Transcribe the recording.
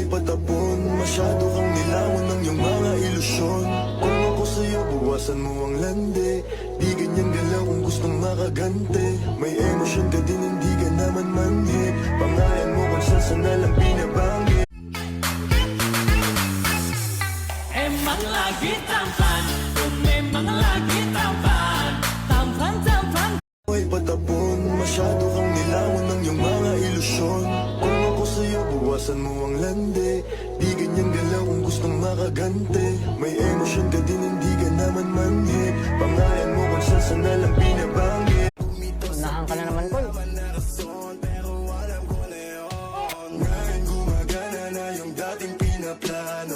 patapon, masyado kang nilawan ng iyong mga ilusyon. Kung ako sa'yo, buwasan mo ang lande. Di ganyan galaw kung gustong makagante. May emosyon ka din, hindi ka naman manhid. Pangalan mo kung saan nalang binabanggit. Emang lagi tampan, memang lagi tampan. Tampan, tampan. Ay patapon, masyado kang nilawan ng iyong mga ilusyon. Kung ako sa'yo, buwasan mo ang lande. Di ganyan galaw kung gustong makagante. May emosyon ka din, hindi ka naman manhid. Pangalan mo kung saan nalang binabanggit. Unahan ka na naman, Paul. Ngayon gumagana na yung dating pinaplano.